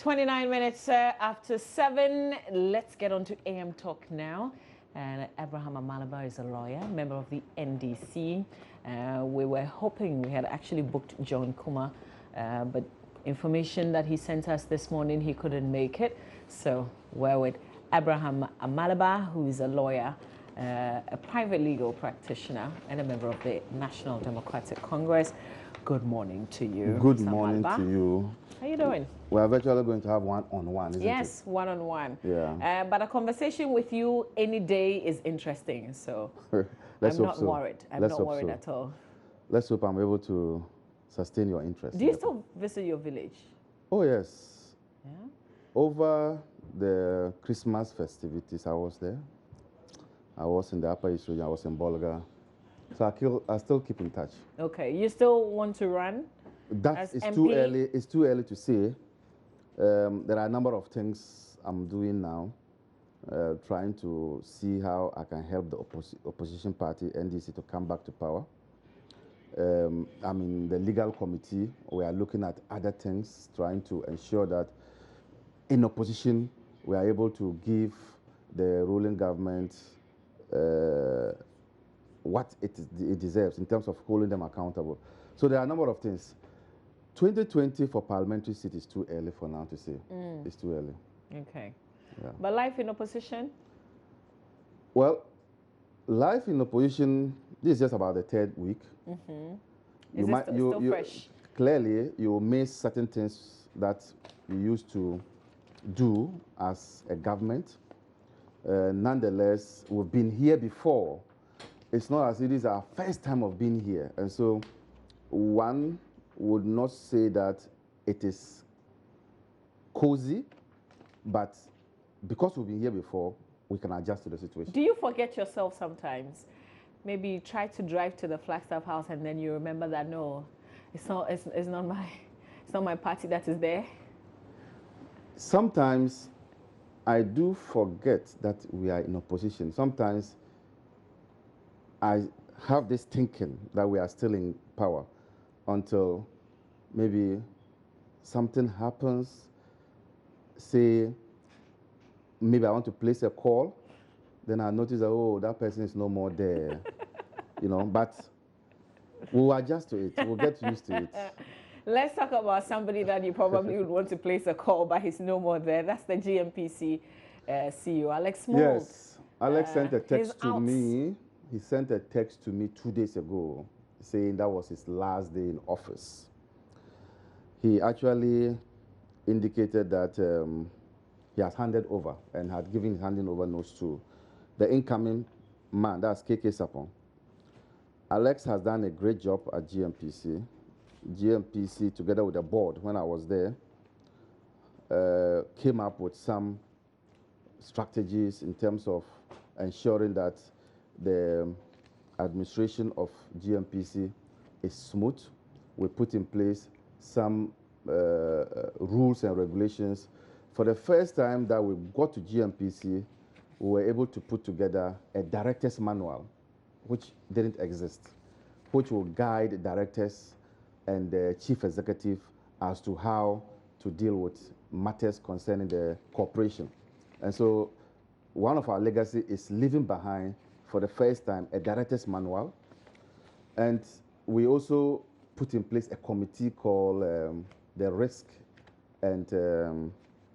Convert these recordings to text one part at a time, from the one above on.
29 minutes after 7. Let's get on to AM Talk now. And Abraham Amalaba is a lawyer, member of the NDC. We were hoping we had actually booked John Kuma, but information that he sent us this morning, he couldn't make it. So we're with Abraham Amalaba, who is a lawyer, a private legal practitioner, and a member of the National Democratic Congress. Good morning to you. Good morning to you. How you doing? We're virtually going to have one-on-one, isn't it? Yes, one-on-one. Yeah. But a conversation with you any day is interesting, so Let's I'm hope not so. worried. I'm Let's not hope worried so. at all. Let's hope I'm able to sustain your interest. Do you still visit your village? Oh, yes. Yeah. Over the Christmas festivities, I was there. I was in the Upper East Region. I was in Bolga. So I still keep in touch. Okay. You still want to run? That is too early. It's too early to say. There are a number of things I'm doing now, trying to see how I can help the opposition party, NDC, to come back to power. I'm in the legal committee. We are looking at other things, trying to ensure that in opposition, we are able to give the ruling government what it deserves in terms of holding them accountable. So there are a number of things. 2020 for parliamentary seat is too early for now to say. It's too early. Okay. Yeah. But life in opposition? Well, life in opposition, this is just about the third week. Is it still fresh? Clearly, you miss certain things that you used to do as a government. Nonetheless, we've been here before. It's not as it is our first time of being here. And so one would not say that it is cozy, but because we've been here before, we can adjust to the situation. Do you forget yourself sometimes? Maybe you try to drive to the Flagstaff House and then you remember that, no, it's not my party that is there. Sometimes I do forget that we are in opposition. Sometimes I have this thinking that we are still in power until maybe something happens. Say, maybe I want to place a call, then I notice that, oh, that person is no more there. But we'll adjust to it. We'll get used to it. Let's talk about somebody that you probably would want to place a call, but he's no more there. That's the GMPC CEO, Alex Smolt. Yes, Alex sent a text to me. He sent a text to me 2 days ago saying that was his last day in office. He actually indicated that he has handed over and had given his handing over notes to the incoming man, that's KK Sapon. Alex has done a great job at GMPC. GMPC, together with the board, when I was there, came up with some strategies in terms of ensuring that the administration of GMPC is smooth. We put in place some rules and regulations. For the first time that we got to GMPC, we were able to put together a director's manual, which didn't exist, which will guide directors and the chief executive as to how to deal with matters concerning the corporation. And so one of our legacy is leaving behind, for the first time, a director's manual. And we also put in place a committee called the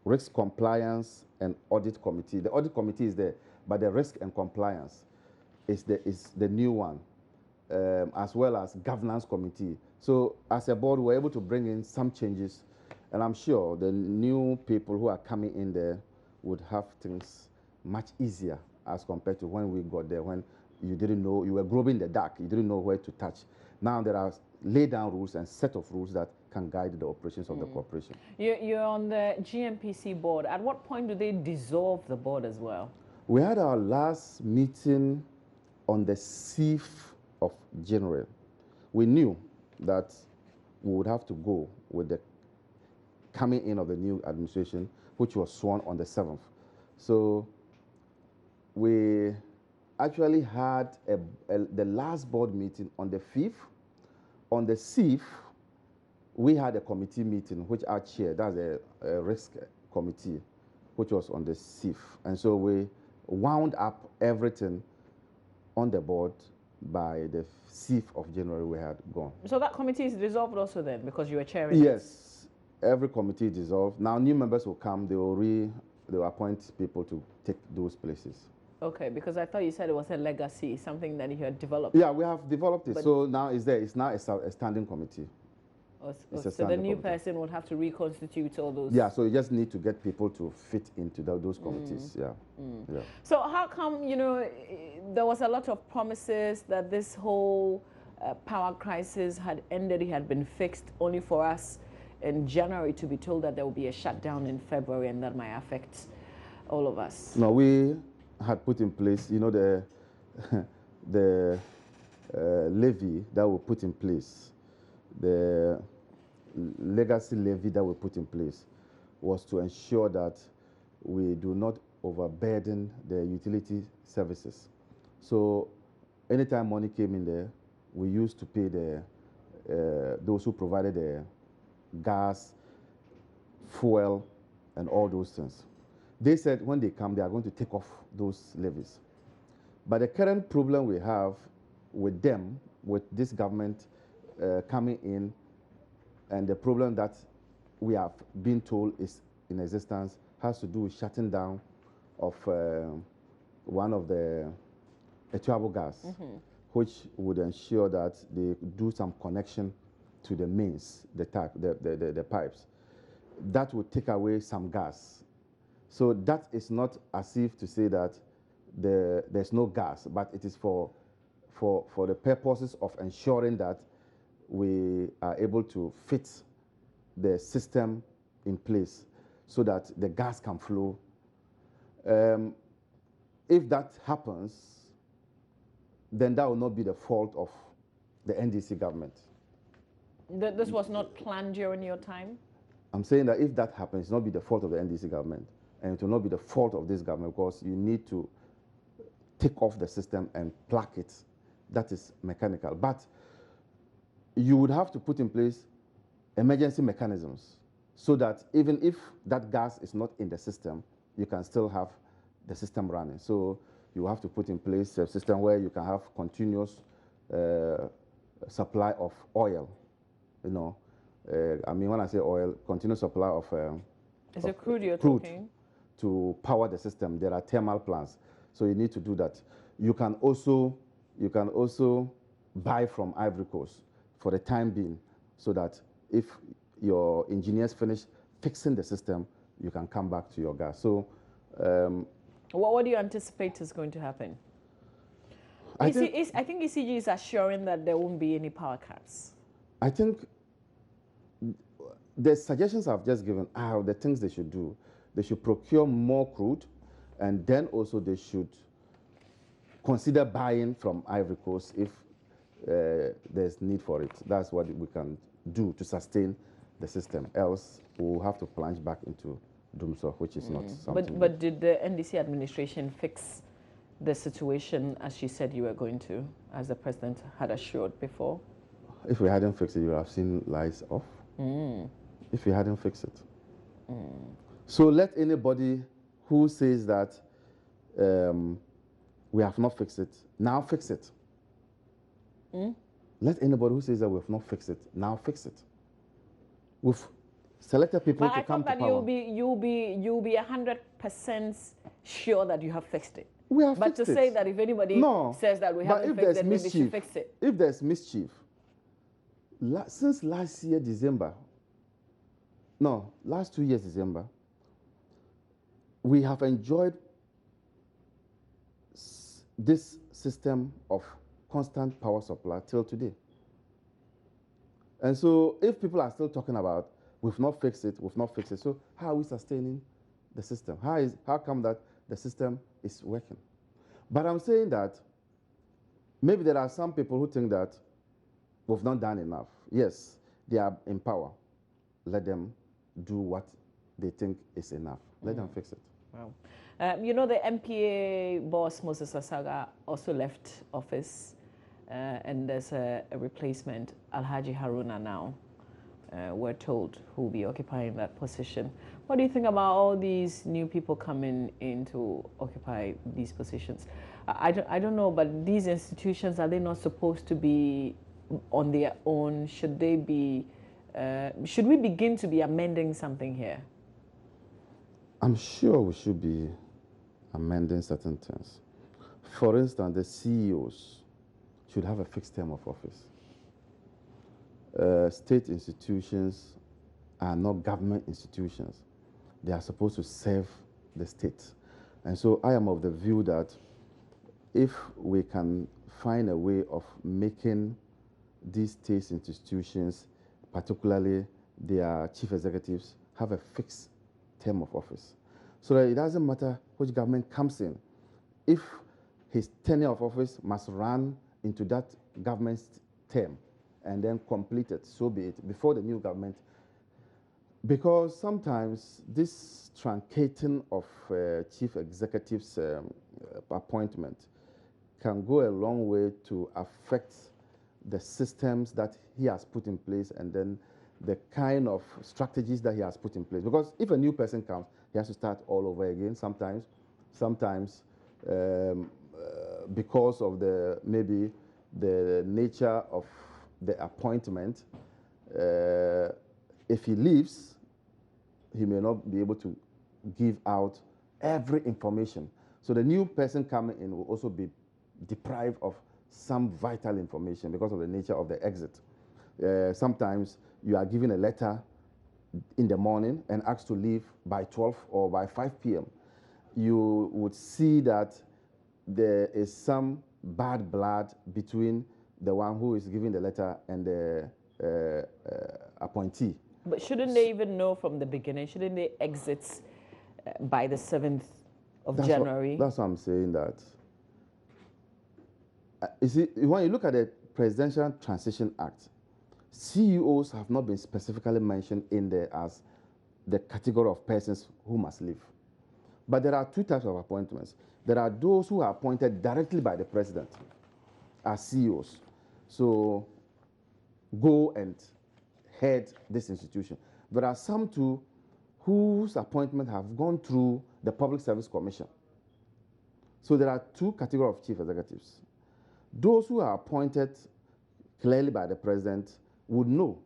Risk Compliance and Audit Committee. The Audit Committee is there, but the Risk and Compliance is the new one, as well as Governance Committee. So as a board, we're able to bring in some changes, and I'm sure the new people who are coming in there would have things much easier as compared to when we got there, when you didn't know, you were groping in the dark, you didn't know where to touch. Now there are laid down rules and set of rules that can guide the operations of the corporation. You're on the GMPC board. At what point do they dissolve the board as well? We had our last meeting on the 6th of January. We knew that we would have to go with the coming in of the new administration, which was sworn on the 7th. So we actually had the last board meeting on the 5th. On the 6th, we had a committee meeting, which I chaired, that's a risk committee, which was on the 6th. And so we wound up everything on the board by the 6th of January we had gone. So that committee is dissolved also then, because you were chairing it? Yes, every committee is dissolved. Now new members will come, they will appoint people to take those places. Okay, because I thought you said it was a legacy, something that you had developed. Yeah, we have developed it. But so now it's there. It's now a standing committee. So the new person would have to reconstitute all those. Yeah, so you just need to get people to fit into those committees. Yeah. Yeah. So how come, you know, there was a lot of promises that this whole power crisis had ended, it had been fixed, only for us in January to be told that there will be a shutdown in February and that might affect all of us? No, we had put in place, you know, the levy that we put in place, the legacy levy that we put in place was to ensure that we do not overburden the utility services. So anytime money came in there, we used to pay those who provided the gas, fuel, and all those things. They said when they come, they are going to take off those levies. But the current problem we have with them, with this government coming in, and the problem that we have been told is in existence has to do with shutting down of one of the travel gas, which would ensure that they do some connection to the mains, the pipes. That would take away some gas. So that is not as if to say that there's no gas, but it is for the purposes of ensuring that we are able to fit the system in place so that the gas can flow. If that happens, then that will not be the fault of the NDC government. This was not planned during your time? I'm saying that if that happens, it will not be the fault of the NDC government, and it will not be the fault of this government, because you need to take off the system and plug it. That is mechanical. But you would have to put in place emergency mechanisms so that even if that gas is not in the system, you can still have the system running. So you have to put in place a system where you can have continuous supply of oil. You know, I mean, when I say oil, continuous supply of is it crude you're talking? To power the system. There are thermal plants, so you need to do that. You can also buy from Ivory Coast for the time being, so that if your engineers finish fixing the system, you can come back to your gas. So, what do you anticipate is going to happen? I think ECG is assuring that there won't be any power cuts. I think the suggestions I've just given are the things they should do. They should procure more crude, and then also they should consider buying from Ivory Coast if there's need for it. That's what we can do to sustain the system. Else, we'll have to plunge back into dumsor, which is not something. But did the NDC administration fix the situation as you said you were going to, as the president had assured before? If we hadn't fixed it, you would have seen lights off. If we hadn't fixed it. So let anybody who says that we have not fixed it, now fix it. Let anybody who says that we have not fixed it, now fix it. We've selected people to come to power. But I thought that you'll be 100% sure that you have fixed it. We have fixed it. But to say that if anybody says that we haven't fixed it, maybe we should fix it. If there's mischief, since last year, December, last 2 years, December, we have enjoyed this system of constant power supply till today. And so if people are still talking about we've not fixed it, so how are we sustaining the system? How come that the system is working? But I'm saying that maybe there are some people who think that we've not done enough. Yes, they are in power. Let them do what they think is enough. Let them fix it. Wow. You know, the MPA boss, Moses Asaga, also left office, and there's a replacement, Alhaji Haruna now. we're told, who will be occupying that position. What do you think about all these new people coming in to occupy these positions? I don't know, but these institutions, are they not supposed to be on their own? Should they be, should we begin to be amending something here? I'm sure we should be amending certain things. For instance, the CEOs should have a fixed term of office. State institutions are not government institutions. They are supposed to serve the state. And so I am of the view that if we can find a way of making these state institutions, particularly their chief executives, have a fixed term of office, so that it doesn't matter which government comes in, if his tenure of office must run into that government's term and then complete it, so be it, before the new government. Because sometimes this truncating of chief executives' appointment can go a long way to affect the systems that he has put in place and then the kind of strategies that he has put in place. Because if a new person comes, he has to start all over again sometimes. Sometimes because of maybe the nature of the appointment, if he leaves, he may not be able to give out every information. So the new person coming in will also be deprived of some vital information because of the nature of the exit. Sometimes you are given a letter in the morning and asked to leave by 12 or by 5 p.m. You would see that there is some bad blood between the one who is giving the letter and the appointee. But shouldn't they even know from the beginning? Shouldn't they exit by the 7th of January? That's what I'm saying. That you see, when you look at the Presidential Transition Act, CEOs have not been specifically mentioned in there as the category of persons who must leave. But there are two types of appointments. There are those who are appointed directly by the president as CEOs. So go and head this institution. There are some too whose appointment have gone through the Public Service Commission. So there are two categories of chief executives. Those who are appointed clearly by the president would know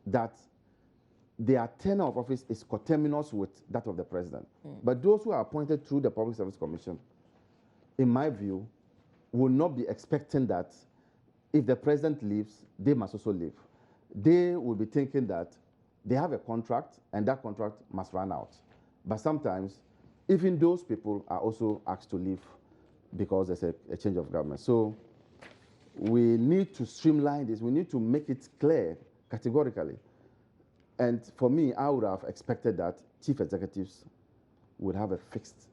that their tenure of office is coterminous with that of the president. But those who are appointed through the Public Service Commission, in my view, will not be expecting that if the president leaves, they must also leave. They will be thinking that they have a contract and that contract must run out. But sometimes, even those people are also asked to leave because there's a change of government. So we need to streamline this. We need to make it clear categorically. And for me, I would have expected that chief executives would have a fixed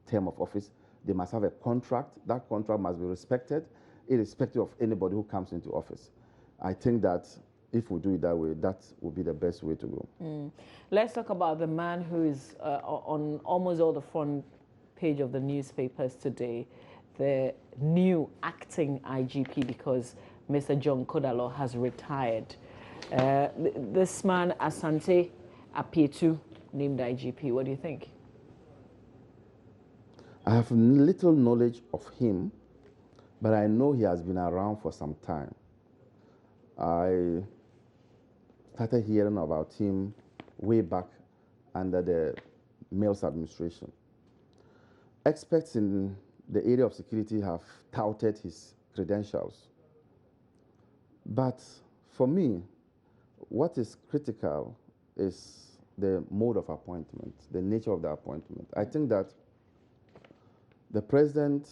term of office. They must have a contract. That contract must be respected, irrespective of anybody who comes into office. I think that if we do it that way, that would be the best way to go. Let's talk about the man who is on almost all the front page of the newspapers today, the new acting IGP, because Mr. John Kodalo has retired. This man, Asante Apietu, named IGP. What do you think? I have little knowledge of him, but I know he has been around for some time. I started hearing about him way back under the Mills administration. Experts in the area of security have touted his credentials. But for me, what is critical is the mode of appointment, the nature of the appointment. I think that the president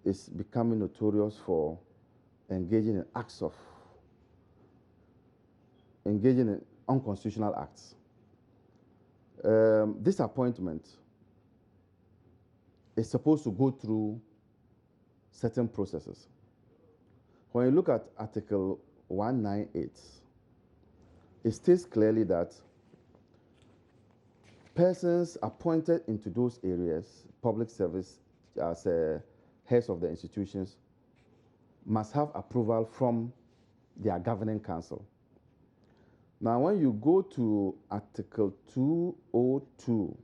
is becoming notorious for engaging in unconstitutional acts. This appointment is supposed to go through certain processes. When you look at Article 198, it states clearly that persons appointed into those areas, public service, as heads of the institutions, must have approval from their governing council. Now, when you go to Article 202,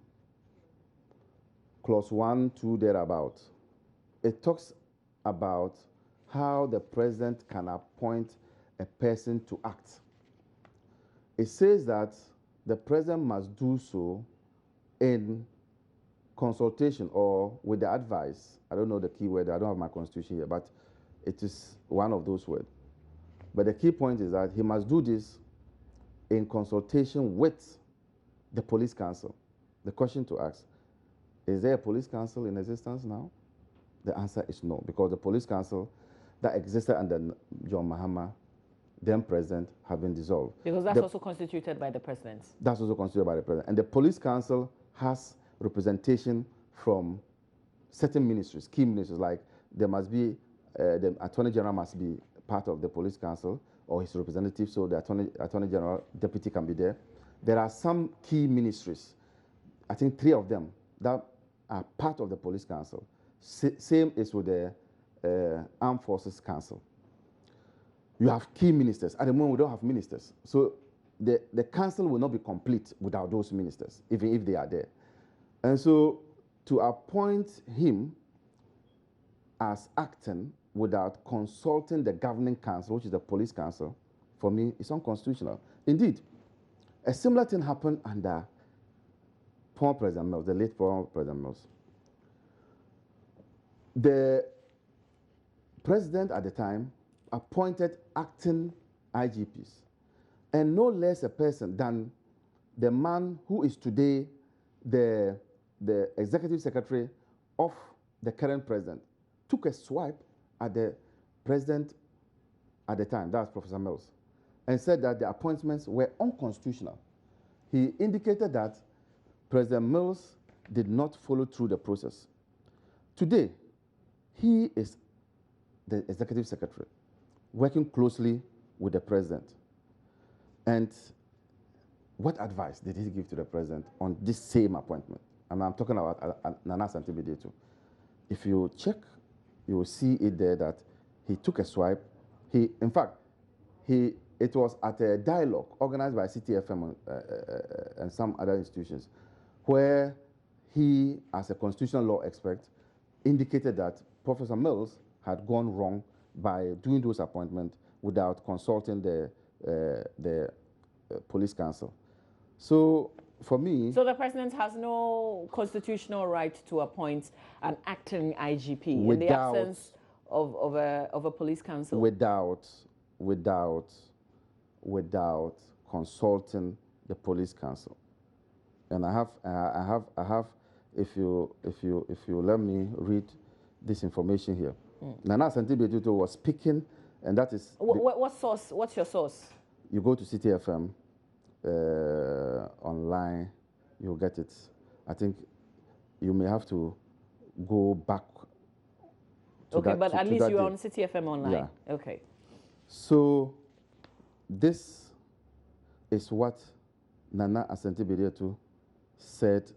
Clause 1, 2, thereabout, it talks about how the president can appoint a person to act. It says that the president must do so in consultation or with the advice. I don't know the key word, I don't have my constitution here, but it is one of those words. But the key point is that he must do this in consultation with the police council. The question to ask, is there a police council in existence now? The answer is no, because the police council that existed under John Mahama, then president, have been dissolved. Because that's also constituted by the president. That's also constituted by the president. And the police council has representation from certain ministries, key ministries, like there must be, the attorney general must be part of the police council or his representative, so the attorney general deputy can be there. There are some key ministries, I think 3 of them, that are part of the police council. Same is with the Armed Forces Council. You have key ministers. At the moment, we don't have ministers. So the council will not be complete without those ministers, even if they are there. And so to appoint him as acting without consulting the governing council, which is the police council, for me, is unconstitutional. Indeed, a similar thing happened under former President Mills, the late former President Mills. The president at the time appointed acting IGPs, and no less a person than the man who is today the executive secretary of the current president, took a swipe at the president at the time, that's Professor Mills, and said that the appointments were unconstitutional. He indicated that President Mills did not follow through the process. Today, he is the executive secretary, working closely with the president. And what advice did he give to the president on this same appointment? And I'm talking about Nana Asante-Bediatu. If you check, you will see it there that he took a swipe. In fact, it was at a dialogue organized by CTFM and some other institutions, where he, as a constitutional law expert, indicated that Professor Mills had gone wrong by doing those appointments without consulting the police council. So for me... So the president has no constitutional right to appoint an acting IGP in the absence of a police council? Without consulting the police council. And I have, if you let me read this information here. Nana Asante-Bediatu was speaking, and that is... What source? What's your source? You go to CTFM online, you'll get it. I think you may have to go back to okay, that, but at least you're day. On CTFM online. Yeah. Okay. So this is what Nana Asante-Bediatu said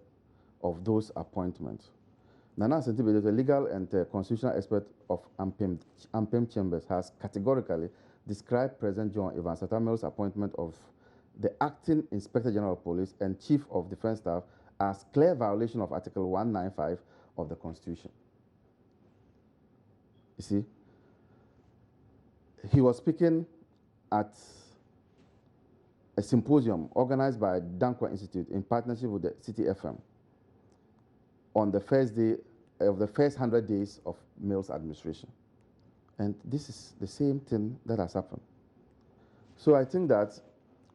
of those appointments. Nana Asante-Bediatu, a legal and constitutional expert of Ampem Chambers, has categorically described President John Evans Atta Mills' appointment of the acting Inspector General of Police and Chief of Defense Staff as clear violation of Article 195 of the Constitution. You see, he was speaking at a symposium organized by Dankwa Institute in partnership with the CTFM on the first day of the first 100 days of Mills' administration. And this is the same thing that has happened. So I think that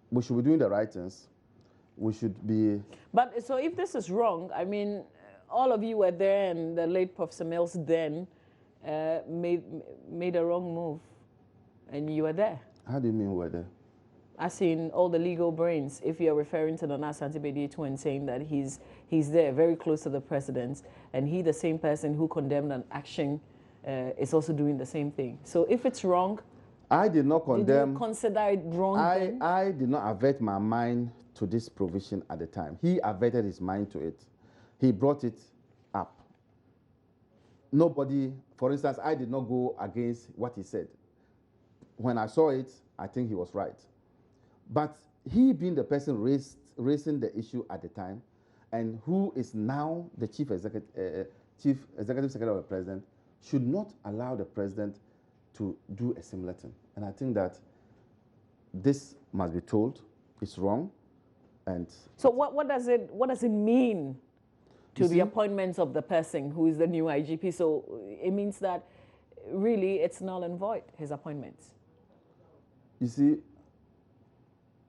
we should be doing the right things. We should be... But so if this is wrong, I mean, all of you were there, and the late Professor Mills then made a wrong move, and you were there. How do you mean we were there? As in all the legal brains, if you're referring to Nana Asante-Bediatu and saying that he's there, very close to the president, and he, the same person who condemned an action, is also doing the same thing. So if it's wrong... I did not condemn... Did you consider it wrong then? I did not avert my mind to this provision at the time. He averted his mind to it. He brought it up. Nobody, for instance, I did not go against what he said. When I saw it, I think he was right. But he being the person raising the issue at the time, and who is now the chief executive secretary of the president, should not allow the president to do a similar thing. And I think that this must be told. It's wrong. And so what does it mean to the appointments of the person who is the new IGP? So it means that really it's null and void, his appointments. You see,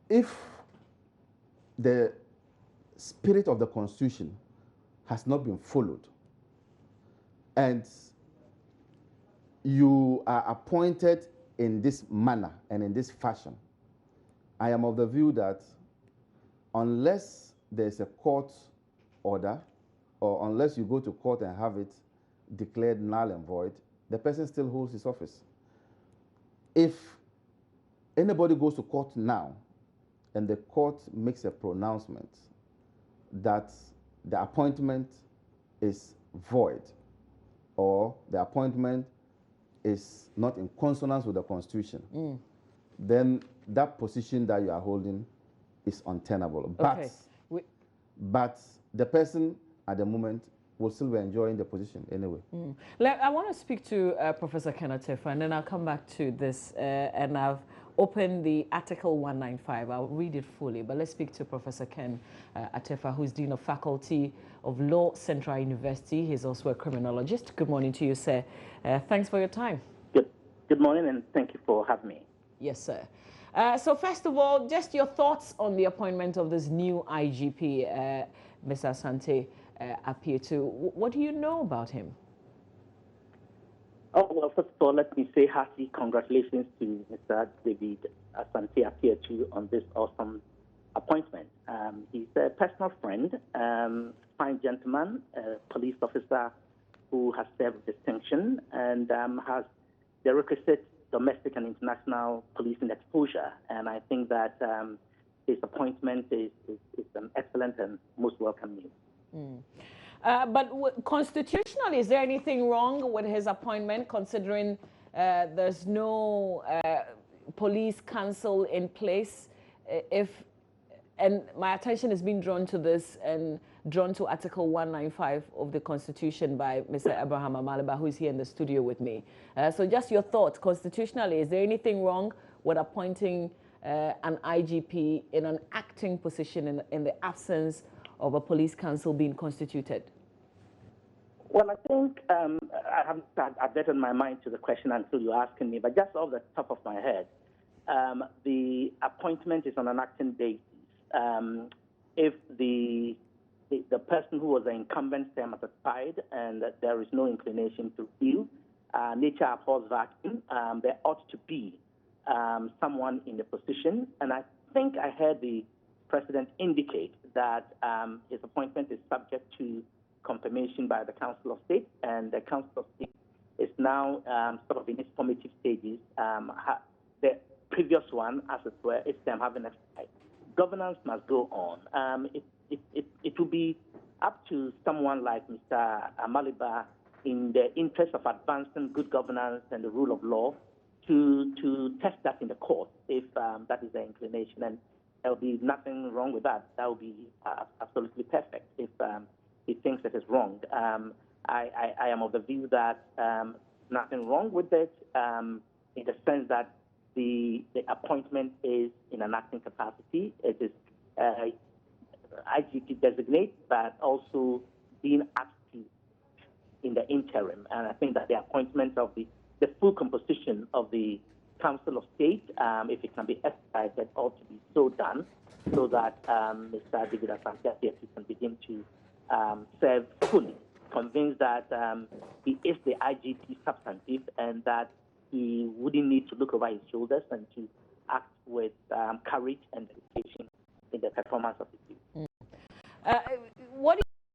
if the spirit of the Constitution has not been followed, and you are appointed in this manner and in this fashion, I am of the view that unless there's a court order, or unless you go to court and have it declared null and void, the person still holds his office. If anybody goes to court now and the court makes a pronouncement that the appointment is void or the appointment is not in consonance with the Constitution, then that position that you are holding is untenable. Okay. But the person at the moment will still be enjoying the position anyway. I want to speak to Professor Ken Atefa, and then I'll come back to this. And I've opened the Article 195. I'll read it fully, but let's speak to Professor Ken Atefa, who's Dean of Faculty of Law, Central University. He's also a criminologist. Good morning to you, sir. Thanks for your time. Good morning, and thank you for having me. Yes, sir. So first of all, just your thoughts on the appointment of this new IGP, Mr. Asante Apietu. What do you know about him? Oh, well, first of all, let me say hearty congratulations to Mr. David Asante Apietu on this awesome appointment. He's a personal friend, fine gentleman, a police officer who has served distinction and has the requisite domestic and international policing exposure. And I think that his appointment is an excellent and most welcome news. But constitutionally, is there anything wrong with his appointment, considering there's no police council in place? And my attention has been drawn to this and drawn to Article 195 of the Constitution by Mr. Abraham Amaliba, who is here in the studio with me. So just your thoughts, constitutionally, is there anything wrong with appointing an IGP in an acting position in the absence of a police council being constituted? Well, I think I haven't updated my mind to the question until you're asking me, but just off the top of my head, the appointment is on an acting basis. If the person who was the incumbent term has expired and that there is no inclination to fill, nature abhors vacuum, there ought to be someone in the position. And I think I heard the President indicate that his appointment is subject to confirmation by the Council of State, and the Council of State is now sort of in its formative stages. The previous one, as it were, its term having expired. Governance must go on. It will be up to someone like Mr. Amaliba, in the interest of advancing good governance and the rule of law, to test that in the court if that is the inclination. And there will be nothing wrong with that. That will be absolutely perfect if he thinks it is wrong. I am of the view that nothing wrong with it in the sense that the appointment is in an acting capacity. It is IGP designate, but also being asked to in the interim. And I think that the appointment of the full composition of the Council of State, if it can be expedited, ought to be so done so that Mr. David Asante can begin to serve fully, convinced that he is the IGP substantive and that he wouldn't need to look over his shoulders and to act with courage and dedication in the performance of his duty. What do